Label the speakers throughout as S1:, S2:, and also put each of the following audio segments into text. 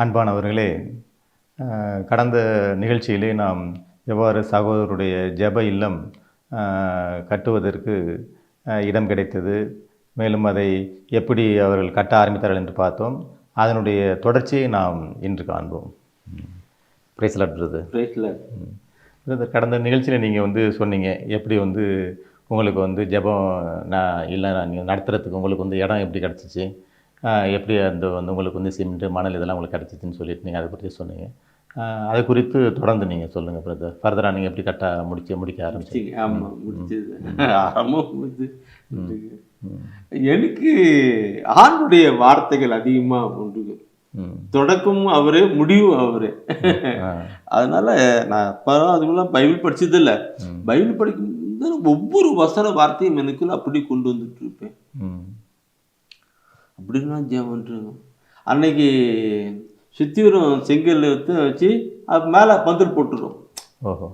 S1: அன்பானவர்களே, கடந்த நிகழ்ச்சியிலே நாம் எவ்வாறு சகோதரருடைய ஜெப இல்லம் கட்டுவதற்கு இடம் கிடைத்தது, மேலும் அதை எப்படி அவர்கள் கட்ட ஆரம்பித்தார்கள் என்று பார்த்தோம். அதனுடைய தொடர்ச்சியை நாம் இன்று காண்போம். Praise Lord brother.
S2: Praise Lord.
S1: Brother, கடந்த நிகழ்ச்சியில் நீங்கள் சொன்னீங்க, எப்படி உங்களுக்கு ஜெபம் நீங்கள் நடத்துறதுக்கு உங்களுக்கு இடம் எப்படி கிடச்சிச்சு, எப்படி அந்த உங்களுக்கு சிமெண்ட்டு மணல் இதெல்லாம் உங்களுக்கு கிடச்சிச்சின்னு சொல்லிட்டு நீங்கள் அதை பற்றி சொன்னீங்க. அதை குறித்து தொடர்ந்து நீங்கள் சொல்லுங்கள் பிரதர். ஃபர்தராக நீங்கள் எப்படி முடிக்க ஆரம்பிச்சிங்க?
S2: ஆமாம், முடிச்சது முடிச்சு. எனக்கு ஆண்டுடைய வார்த்தைகள் அதிகமாக உண்டு. தொடக்கமும் அவரு, முடிவும் அவரு. அதனால நான் அதுக்குள்ள பைபிள் படிச்சதில்ல. பைபிள் படிக்கும் ஒவ்வொரு வசன வார்த்தையும் எனக்குள்ள அப்படி கொண்டு வந்துட்டு இருப்பேன். அப்படின்னா ஜெபம் அன்னைக்கு சுத்திவரும் செங்கல் வச்சு அது மேலே பந்தல் போட்டுரும்.
S1: ஓஹோ.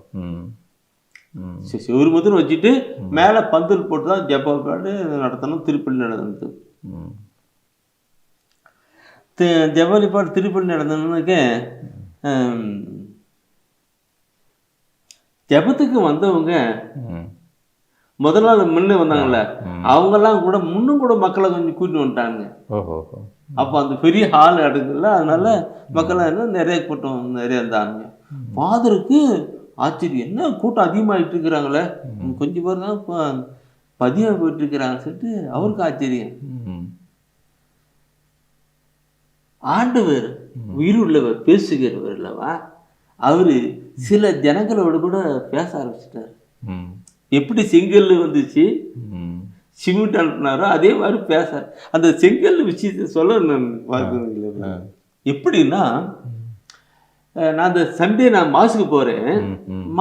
S2: செவ்வறு மொத்தம் வச்சுட்டு மேலே பந்தல் போட்டு தான் ஜெபாடு நடத்தணும். திருப்பள்ளி நடந்தது. ஜெபலிப்பாடு திருப்பள்ளி நடந்ததுனாக்க ஜெபத்துக்கு வந்தவங்க முதல் நாள் முன்ன வந்தாங்கல்ல, அவங்கெல்லாம் கூட முன்னும் கூட மக்களை கொஞ்சம் கூட்டிட்டு வந்துட்டாங்க. அப்போ அந்த பெரிய ஹால் அடுக்குல, அதனால மக்கள் நிறைய கூட்டம் நிறைய இருந்தாங்க. ஃபாதருக்கு ஆச்சரியம், என்ன கூட்டம் அதிகமாகிட்டு இருக்கிறாங்களே, கொஞ்சம் பேர் தான் இப்போ பதிவாக போயிட்டு இருக்கிறாங்கன்னு சொல்லிட்டு அவருக்கு ஆச்சரியம். ஆண்டவர் உயிருள்ளவர், பேசுகிறவர் இல்லவா, அவரு சில ஜனங்களோடு கூட பேச ஆரம்பிச்சிட்டாரு. எப்படி செங்கல் வந்துச்சு, சிமெண்ட் அனுப்புனாரோ அதே மாதிரி பேச அந்த செங்கல் விஷயத்தை சொல்ல நான் பார்க்குறீங்களா. எப்படின்னா, நான் அந்த சண்டே நான் மாஸுக்கு போகிறேன்.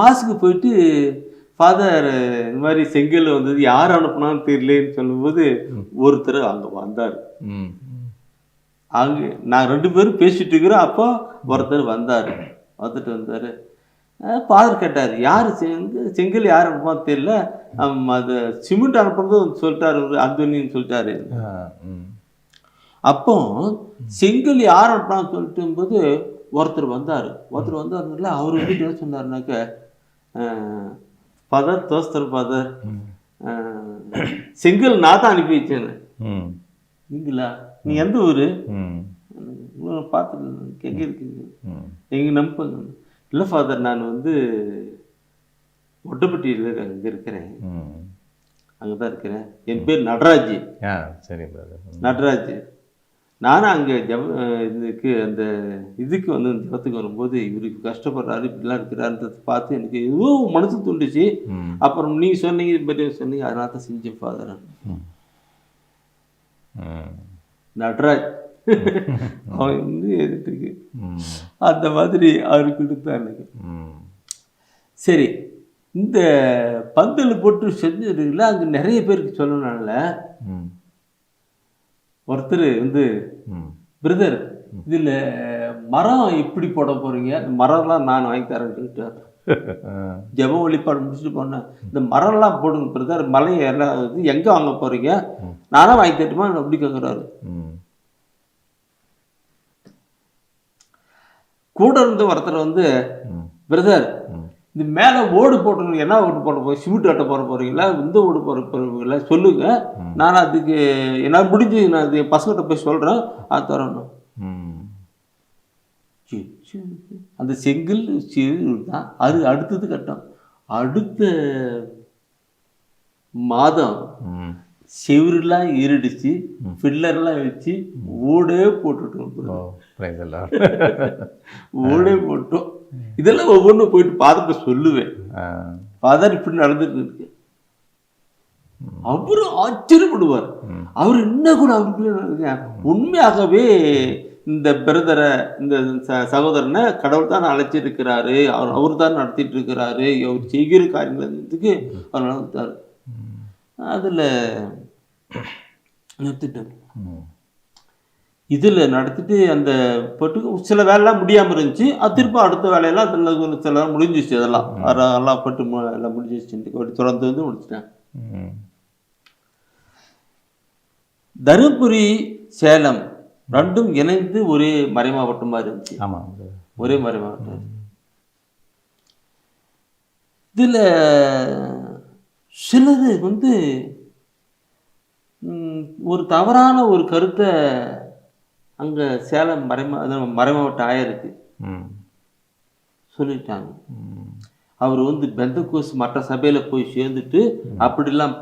S2: மாஸுக்கு போயிட்டு ஃபாதர் இந்த மாதிரி செங்கல் வந்தது, யார் அனுப்புனான்னு தெரியலன்னு சொல்லும்போது ஒருத்தர் அங்கே வந்தார். அங்கே நான் 2 பேரும் பேசிட்டு இருக்கிறோம். அப்போ ஒருத்தர் வந்தார். வந்தார். ஃபாதர் கேட்டார், யார் செங்கல் யார் அனுப்புமான்னு தெரியல, அது சிமெண்ட் அனுப்புறதும் சொல்லிட்டாரு, அந்தோனின்னு சொல்லிட்டாரு. அப்போ செங்கல் யார் அனுப்புனான்னு சொல்லிட்டு போது ஒருத்தர் வந்தாருங்களா. அவர் வந்துட்டு என்ன சொன்னார்னாக்க, ஃபாதர் தோஸ்தர் ஃபாதர், செங்கல் நான் தான் அனுப்பி வச்சேன்னு. நீங்களா? நீ எந்த ஊர்? பார்த்து எங்கே இருக்கீங்க? எங்கே நம்புங்க? இல்லை ஃபாதர், நான் ஒட்டப்பட்டியில் அங்கே இருக்கிறேன், அங்கே தான் இருக்கிறேன். என் பேர் நடராஜ்.
S1: சரி
S2: நடராஜ். நானும் அங்கே அந்த இதுக்கு ஜபத்துக்கு வரும்போது இவருக்கு கஷ்டப்படுறாரு, இப்படிலாம் இருக்கிறாருன்றத பார்த்து எனக்கு எதுவோ மனசு தூண்டுச்சு. அப்புறம் நீங்கள் சொன்னீங்க, பற்றி சொன்னீங்க, அதனால தான் செஞ்சேன் ஃபாதர். நடராஜ் அவன் எதுக்கு அந்த மாதிரி அவருக்கு கொடுத்தான் எனக்கு. சரி, இந்த பந்தல் போட்டு செஞ்சுருக்குல்ல, அங்கே நிறைய பேருக்கு சொல்லணும்னால ஒருத்தர் பிரதர், இதில் மரம் எப்படி போட போகிறீங்க, இந்த மரம்லாம் நான் வாங்கி தரேன்னு சொல்லிட்டார். ஜெப வழிபாடு முடிச்சுட்டு போனேன், இந்த மரம்லாம் போடுங்க பிரதர், மலை எல்லாம் எங்கே வாங்க போகிறீங்க, நானும் வாங்கி தட்டுமா அப்படி கேட்குறாரு. கூட இருந்து ஒருத்தர் பிரதர், இந்த மேலே ஓடு போட்டு என்ன ஓடு போட போகிறீங்க, சிமெண்ட் அட்டை போட போகிறீங்களா, இந்த ஓடு போட போகிறீங்களா சொல்லுங்க, நான் அதுக்கு என்ன முடிஞ்சு நான் அது பசங்கிட்ட போய் சொல்கிறேன், அது தரணும். அந்த செங்கல் தான் அது அடுத்தது கட்டம். அடுத்த மாதம் செவருலாம் இருடிச்சு, பில்லர்லாம் வச்சு ஓடே போட்டுட்டோம். ஓடே போட்டோம். இதெல்லாம் ஒவ்வொன்றும் போயிட்டு பார்த்துட்டு சொல்லுவேன், ஃபாதர் இப்படி நடந்துட்டு இருக்கு. அவரு ஆச்சரியப்படுவார். அவர் இன்னும் கூட அவருக்கு உண்மையாகவே இந்த பிரதரை, இந்த சகோதரனை கடவுள் தான் அழைச்சிருக்கிறாரு, அவர் தான் நடத்திட்டு இருக்கிறாரு, அவர் செய்கிற காரியங்களுக்கு அவர் நடந்துட்டார். அதில் நிறுத்திட்டார். இதில் நடத்திட்டு அந்த போட்டு சில வேலைலாம் முடியாமல் இருந்துச்சு. அது திரும்ப அடுத்த வேலையெல்லாம் அதில் சில முடிஞ்சிச்சு. அதெல்லாம் எல்லாம் போட்டு எல்லாம் முடிஞ்சிச்சு. தொடர்ந்து முடிச்சிட்டேன். தருமபுரி, சேலம் ரெண்டும் இணைந்து ஒரே மறைமாவட்டமாக இருந்துச்சு.
S1: ஆமாம்.
S2: ஒரே மறைமாவட்டம். இதில் சிலர் வந்து ஒரு தவறான ஒரு கருத்தை அங்கே சேலம் மறைமாவட்ட ஆயருக்கு சொல்லிட்டாங்க. அவர் வந்து பெந்தகோஸ் மற்ற சபையில் போய் சேர்ந்துட்டு அப்படிலாம்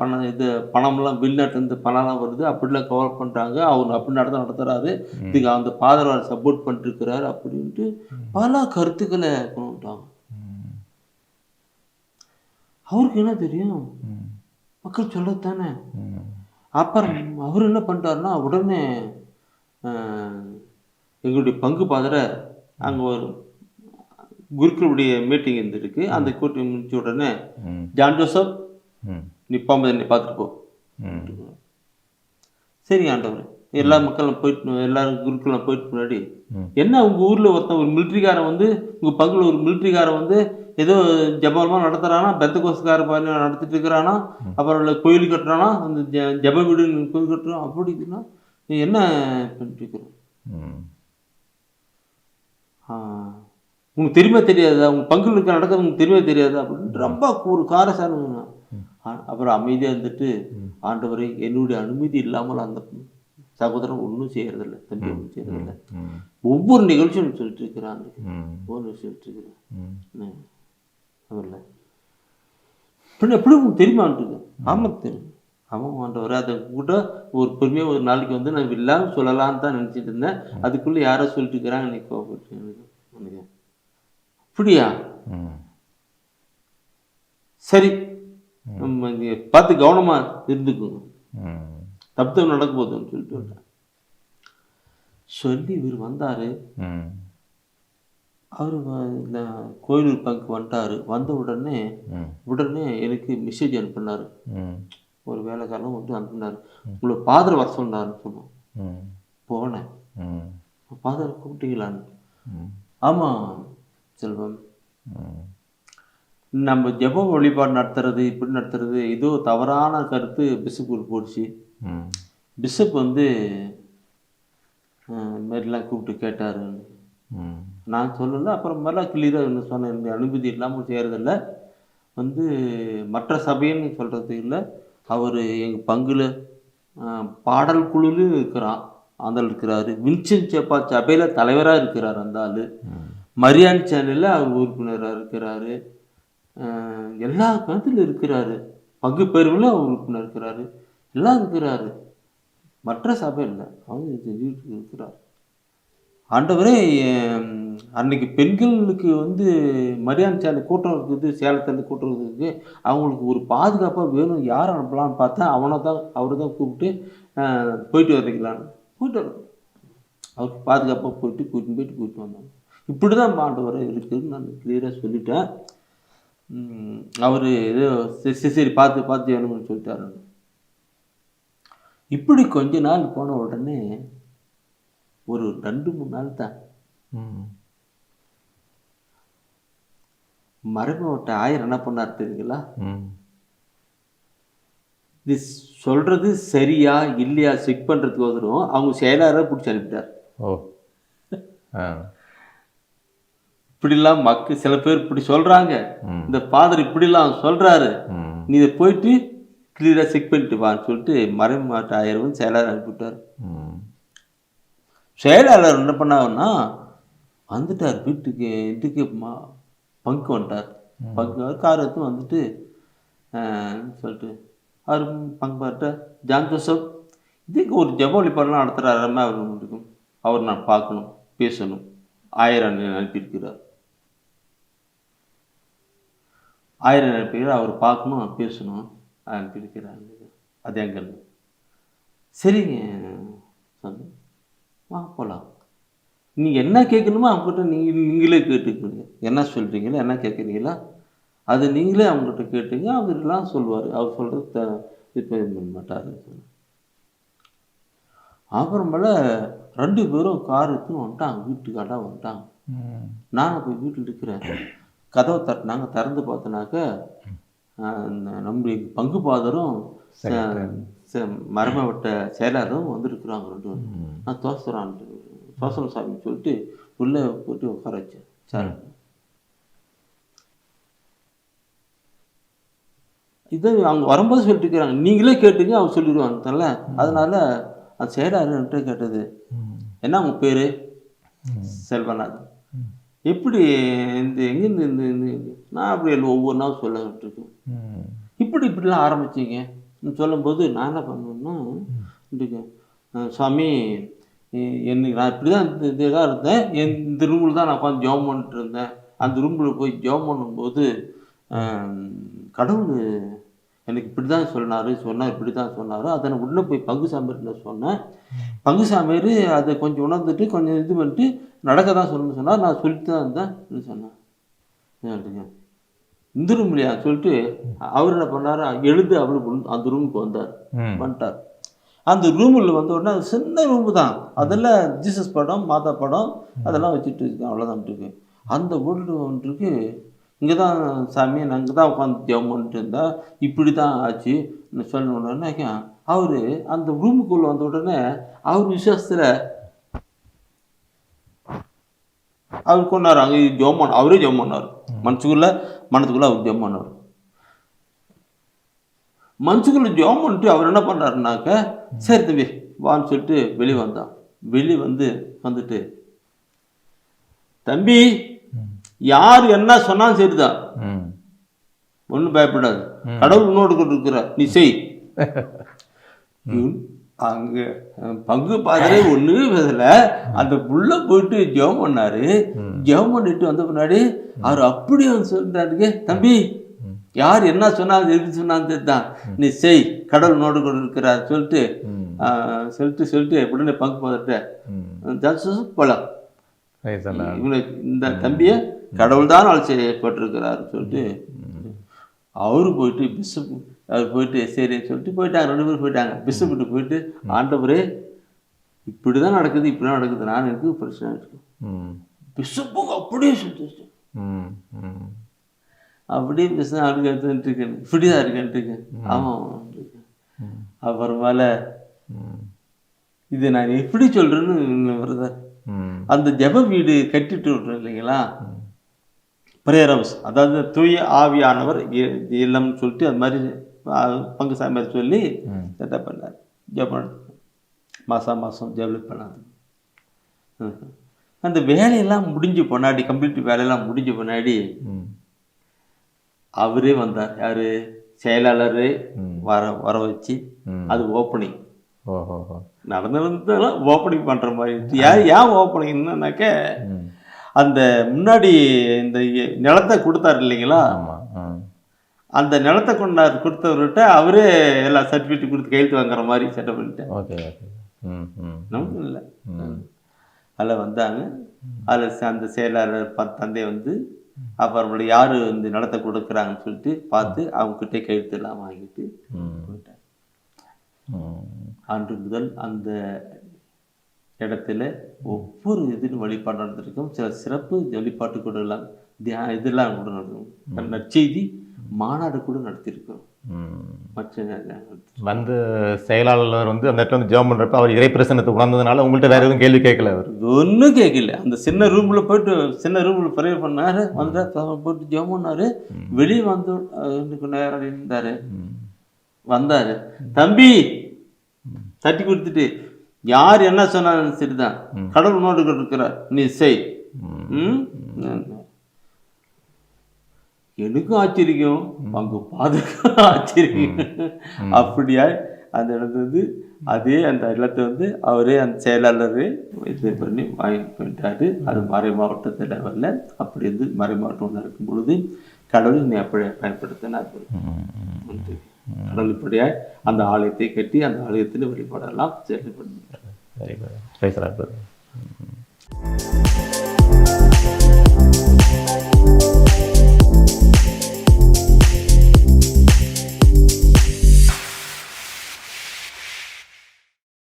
S2: பணம்லாம் வெளிநாட்டிலேருந்து பணம்லாம் வருது, அப்படிலாம் கவர் பண்ணுறாங்க, அவர் அப்படி நடத்துகிறாரு, இதுக்கு அந்த பாதரவார் சப்போர்ட் பண்ணிட்டுருக்கிறாரு அப்படின்ட்டு பல கருத்துக்களை கொண்டுட்டாங்க. அவருக்கு என்ன தெரியும், மக்கள் சொல்லத்தானே. அப்புறம் அவர் என்ன பண்ணிட்டாருன்னா, உடனே எங்களுடைய பங்கு பாதரை அங்கே ஒரு குருக்களுடைய மீட்டிங் இருந்துருக்கு. அந்த கூட்டம் முடிச்ச உடனே ஜான் ஜோசப் நீ போகும்போது என்னை பார்த்துட்டு போ. சரி ஆண்டவர். எல்லா மக்களும் போயிட்டு, எல்லாரும் குருக்களும் போயிட்டு முன்னாடி என்ன உங்கள் ஊரில் ஒருத்தன் ஒரு மிலிட்ரிக்காரன் வந்து, உங்கள் பங்கில் ஒரு மிலிட்ரிக்காரன் வந்து ஏதோ ஜபமாக நடத்துகிறானா, பெந்தகோஸ்கார நடத்திட்டு இருக்கிறானா, அப்புறம் கோயில் கட்டுறானா, அந்த ஜப வீடு கோயில் கட்டுறான் அப்படின்னா என்ன பண்ணிட்டு இருக்கிறோம். உங்களுக்கு தெரியுமா தெரியாதா, உங்கள் பங்கில் இருக்க நடக்கிறது உங்களுக்கு தெரியுமா தெரியாதா அப்படின்னு ரொம்ப ஒரு காரசாரம். அப்புறம் அமைதியாக இருந்துட்டு, ஆண்டவரை என்னுடைய அனுமதி இல்லாமல் அந்த சகோதரன் ஒன்றும் செய்யறதில்லை, தம்பி ஒன்றும் செய்யறதில்லை, ஒவ்வொரு நிகழ்ச்சியும் சொல்லிட்டு இருக்கிறாங்க, ஒவ்வொரு சொல்லிட்டு இருக்கிறேன் அதில் பின்ன எப்படி உங்களுக்கு தெரியுமான்ட்டு. ஆமாம் தெரியும். ஆமாம் ஆண்டவர், அதை கூட ஒரு பொறுமையாக ஒரு நாளைக்கு வந்து நான் இல்லாமல் சொல்லலான்னு தான் நினச்சிட்டு இருந்தேன், அதுக்குள்ளே யாரோ சொல்லிட்டு இருக்கிறாங்க, எனக்கு கோபப்பட்டு எனக்கு அப்படியா, சரி நம்ம இங்கே பார்த்து கவனமாக இருந்துக்கோங்க, தப்பு நடக்க போகுதுன்னு சொல்லிட்டு விட்டேன். சொல்லி இவர் வந்தார். அவர் இந்த கோயிலூர் பங்கு வந்துட்டார். வந்த உடனே எனக்கு மெசேஜ் அனுப்பினார். ஒரு வேலைக்காரன் வந்து அனுப்பினார், உங்களை பாதரை வர சொன்னார்னு சொன்னோம். போனேன். பாதரை கூப்பிட்டீங்களான்னு. ஆமாம் செல்வம், நம்ம ஜெப வழிபாடு நடத்துறது இப்படி நடத்துறது ஏதோ தவறான கருத்து பிஷப்புக்கு போடுச்சு. பிஷப் வந்து இதுமாரிலாம் கூப்பிட்டு கேட்டார். நான் சொல்லலை. அப்புறம் மேலாம் கிளியராக என்ன சொன்னேன், இந்த அனுமதி இல்லாமல் செய்கிறதில்ல, வந்து மற்ற சபைன்னு சொல்கிறது இல்லை, அவர் எங்கள் பங்கில் பாடல் குழுவில் இருக்கிறான், அந்த இருக்கிறாரு, வின்சென்ட் சேப்பா சபையில் தலைவராக இருக்கிறார், அந்த ஆள் மரியான் சேனலில் அவர் உறுப்பினராக இருக்கிறாரு, எல்லா கருத்தில் இருக்கிறாரு, பங்கு பெருவில் அவர் உறுப்பினர் இருக்கிறாரு, எல்லாம் இருக்கிறாரு, மற்ற சபை இல்லை, அவங்க வீட்டுக்கு இருக்கிறார். ஆண்டவரே, அன்னைக்கு பெண்களுக்கு வந்து மரியான் சேனல் கூட்டம் இருக்குது, சேலத்தில் கூட்டம் இருக்குது, அவங்களுக்கு ஒரு பாதுகாப்பாக வேணும், யார் அனுப்பலான்னு பார்த்தா அவரை தான் கூப்பிட்டு போயிட்டு வர்றீங்களான்னு. போயிட்டு வர அவருக்கு பாதுகாப்பாக கூப்பிட்டு வந்தாங்க. இப்படி தான் ஆண்டவரை இருக்குதுன்னு நான் கிளியராக சொல்லிட்டேன். அவர் ஏதோ சரி பார்த்து வேணும்னு சொல்லிட்டாரு. இப்படி கொஞ்ச நாள் போன உடனே ஒரு 2-3 நாள் தான் மறைமாவட்ட ஆயர் என்ன பண்ணார் தெரியுங்களா, இது சொல்றது சரியா இல்லையா செக் பண்றதுக்கு வரும், அவங்க செயலாளரை பிடிச்சி அனுப்பிட்டார். இப்படிலாம் மக்கள் சில பேர் இப்படி சொல்றாங்க, இந்த ஃபாதர் இப்படிலாம் சொல்றாரு, நீ இதை போயிட்டு கிளியரா செக் பண்ணிட்டு வான்னு சொல்லிட்டு மறைமாவட்ட ஆயர் வந்து செயலாளர் அனுப்பிவிட்டார். செயலாளர் என்ன பண்ணாருன்னா வந்துட்டார் வீட்டுக்கு பங்கு வந்துட்டார். பங்கு கார் எடுத்து வந்துட்டு சொல்லிட்டு அவர் பங்கு ஜான் ஜோசப் இதுக்கு ஒரு ஜெப வழிபாடுலாம் நடத்துகிறாருன்னா அவர் நான் பார்க்கணும், பேசணும், ஆயர் அனுப்பியிருக்கிறார். ஆயிரம் அனுப்பிக்கிறார், அவர் பார்க்கணும், பேசணும், அனுப்பியிருக்கிறார். அது எங்கே சரிங்க சொன்ன போகலாம். நீங்கள் என்ன கேட்கணுமோ அவங்ககிட்ட நீங்களே கேட்டுக்கணுங்க, என்ன சொல்கிறீங்களா என்ன கேட்குறீங்களா அது நீங்களே அவங்ககிட்ட கேட்டுங்க, அவர்லாம் சொல்லுவார், அவர் சொல்கிறது இது பண்ண மாட்டார். அப்புறமேல 2 பேரும் கார் எடுத்துன்னு வந்துட்டாங்க, வீட்டுக்காட்டாக வந்துட்டாங்க. நானும் போய் வீட்டில் இருக்கிறேன். கதவை தட்டினாங்க, திறந்து பார்த்தனாக்க நம்முடைய பங்கு பாதரும் மரமாவட்ட செயலாளரும் வந்திருக்கிறாங்க 2 பேரும். நான் தோசரம் சாமி சொல்லிட்டு உள்ளே போட்டு உட்கார வச்சேன் சார். இதை அவங்க வரும்போது சொல்லிட்டு இருக்கிறாங்க, நீங்களே கேட்டுங்க அவங்க சொல்லிடுவாங்கல்ல. அதனால அந்த செயலாளர் என்கிட்ட கேட்டது, என்ன உங்கள் பேர்? செல்வநாத். எப்படி எங்கேருந்து நான் அப்படி ஒவ்வொரு நாள் சொல்லிட்டு இருக்கேன். இப்படிலாம் ஆரம்பிச்சிங்க சொல்லும்போது நான் என்ன பண்ணுவேன்னா, சுவாமி என்னைக்கு நான் இப்படி தான் இதாக இருந்தேன், இந்த ரூமில் தான் நான் உட்காந்து ஜெபம் பண்ணிட்டு இருந்தேன். அந்த ரூமில் போய் ஜெபம் பண்ணும்போது கடவுள் எனக்கு இப்படி தான் சொன்னார் இப்படி தான் சொன்னார். அதை நான் உடனே போய் பங்கு சாமியார்கிட்ட சொன்னேன். பங்கு சாமியார் அதை கொஞ்சம் உணர்ந்துட்டு கொஞ்சம் இது பண்ணிட்டு நடக்க தான் சொல்லணும்னு சொன்னார். நான் சொல்லிட்டு தான் இருந்தேன் சொன்னேன். இந்த ரூம்லையா சொல்லிட்டு அவர் என்ன பண்ணார், எழுந்து அவரு அந்த ரூமுக்கு வந்துட்டார். அந்த ரூமில் வந்த உடனே அது சின்ன ரூமு தான், அதெல்லாம் ஜீசஸ் படம் மாதா படம் அதெல்லாம் வச்சுட்டு இருக்கேன், அவ்வளோதான் இருக்கு. அந்த வீட்டில் வந்துருக்கு, இங்கே தான் சாமி நான் இங்கே தான் உட்காந்து ஜெபம் பண்ணிட்டு இருந்தேன், இப்படி தான் ஆச்சு சொன்ன உடனே அவர் அந்த ரூமுக்குள்ளே வந்த உடனே அவர் விசுவாசத்தில் அவர் கொண்டார். அங்கே ஜெபம் பண்ண அவரே ஜெபம் பண்ணார், மனத்துக்குள்ளே அவர் ஜெபம் பண்ணார். மனசுக்குள்ளே ஜெபம் பண்ணிட்டு அவர் என்ன பண்ணுறாருனாக்க, சரி தம்பி வான்னு சொல்லிட்டு வெளியே வந்துட்டு, தம்பி யார் என்ன சொன்னாலும் சரிதான், ஒன்றும் பயப்படாது, கடவுள் உன்னோடு கொண்டு இருக்கிறார், நீ செய். அங்கே பங்கு பாதிரே ஒன்றுமே பேசல, அந்த புள்ள போயிட்டு ஜெபம் பண்ணாரு. ஜெபம் பண்ணிட்டு வந்த பின்னாடி அவர் அப்படியே வந்து சொல்லிட்டாருங்க, தம்பி யார் என்ன சொன்னாலும் எது சொன்னாலும் தெரிதான், நீ செய், கடவுள் நோடு கொண்டு இருக்கிறார் சொல்லிட்டு உடனே பங்கு பார்த்துட்டு போலாம். இந்த தம்பியை கடவுள் தான் ஆள் செய்யப்பட்டிருக்கிறார் சொல்லிட்டு அவரு போயிட்டு பிஷப் அவர் போயிட்டு சரின்னு சொல்லிட்டு போயிட்டாங்க. 2 பேரும் போயிட்டாங்க. பிஷப்கிட்ட போயிட்டு, ஆண்டவரே இப்படிதான் நடக்குது, இப்படிதான் நடக்குது, நான் எனக்கு பிரச்சனை இருக்கு. பிஷப்புங்க அப்படியே சொல்லிட்டு அப்படியே பிசினஸ் அப்படி எடுத்துட்டு இருக்கேன், இப்படிதான் இருக்கேன்ட்டு இருக்கேன். ஆமாம். அப்புறமால இது நான் எப்படி சொல்றேன்னு வருதா, அந்த ஜெப வீடு கட்டிட்டு விட்றோம் இல்லைங்களா, பிரேயர் ஹவுஸ், அதாவது தூய ஆவியானவர் இல்லம்னு சொல்லிட்டு அது மாதிரி பங்கு சாமியார் சொல்லி செட்டப் பண்ணார். ஜெபம் மாதம் ஜெபம் பண்ணாது. அந்த வேலையெல்லாம் முடிஞ்சு பொன்னாடி கம்ப்ளீட் வேலையெல்லாம் முடிஞ்ச பொன்னாடி அவரே வந்தார். யாரு? செயலாளர் வர வச்சு அது ஓப்பனிங் நடந்ததெல்லாம் ஓப்பனிங் பண்ற மாதிரி. ஏன் ஓப்பனிங் என்னன்னாக்க, அந்த முன்னாடி இந்த நிலத்தை கொடுத்தாரு இல்லைங்களா, அந்த நிலத்தை கொடுத்தவர்கிட்ட அவரே எல்லா சர்டிஃபிகேட் கொடுத்து கையெழுத்து வாங்குற மாதிரி செட்டப் பண்ணிட்டேன். நமக்கு இல்லை. அதில் வந்தாங்க. அதில் அந்த செயலாளர் தந்தை வந்து அப்புறம் யார் இந்த நிலத்தை கொடுக்குறாங்கன்னு சொல்லிட்டு பார்த்து அவங்ககிட்ட கையெழுத்து எல்லாம் வாங்கிட்டு போயிட்டாங்க. அன்று முதல் அந்த இடத்துல ஒவ்வொரு இதுன்னு வழிபாடு நடந்திருக்கும். சில சிறப்பு வழிபாட்டு கூட எல்லாம் இதெல்லாம் கூட நடக்கும். நற்செய்தி மாநாடு கூட நடத்தியிருக்கோம்.
S1: வந்து செயலாளர் வந்து அந்த இடத்துல வந்து ஜெபம் பண்றப்ப அவர் இறை பிரசன்னத்தை உணர்ந்ததுனால உங்கள்கிட்ட வேற எதுவும் கேள்வி கேட்கல? அவர்
S2: ஒன்றும் கேட்கல. அந்த சின்ன ரூம்ல ப்ரேயர் பண்ணாரு, வந்து போட்டு ஜெபம் பண்ணாரு. வெளியே வந்து நேரம் இருந்தாரு. வந்தாரு, தம்பி தட்டி கொடுத்துட்டு, யார் என்ன சொன்னாலும் சரிதான், கடவுள் நோடு இருக்கிறார், நீ செய். எனக்கும் ஆச்சரியம், அங்க பாதுகாப்பு ஆச்சரியம். அப்படியா அந்த இடத்துல வந்து அதே அந்த இடத்தை வந்து அவரே அந்த செயலாளரே இது பண்ணி வாங்கிட்டு போயிட்டாரு. அது மறை மாவட்டத்தில் லெவலில் அப்படி இருந்து மறை மாவட்டம் நடக்கும் பொழுது கடவுள் என்னை அப்படியே பயன்படுத்தினார். கடவுள் இப்படியாய் அந்த ஆலயத்தை கட்டி அந்த ஆலயத்தில் வழிபாடெல்லாம் செயல்படுத்தார்.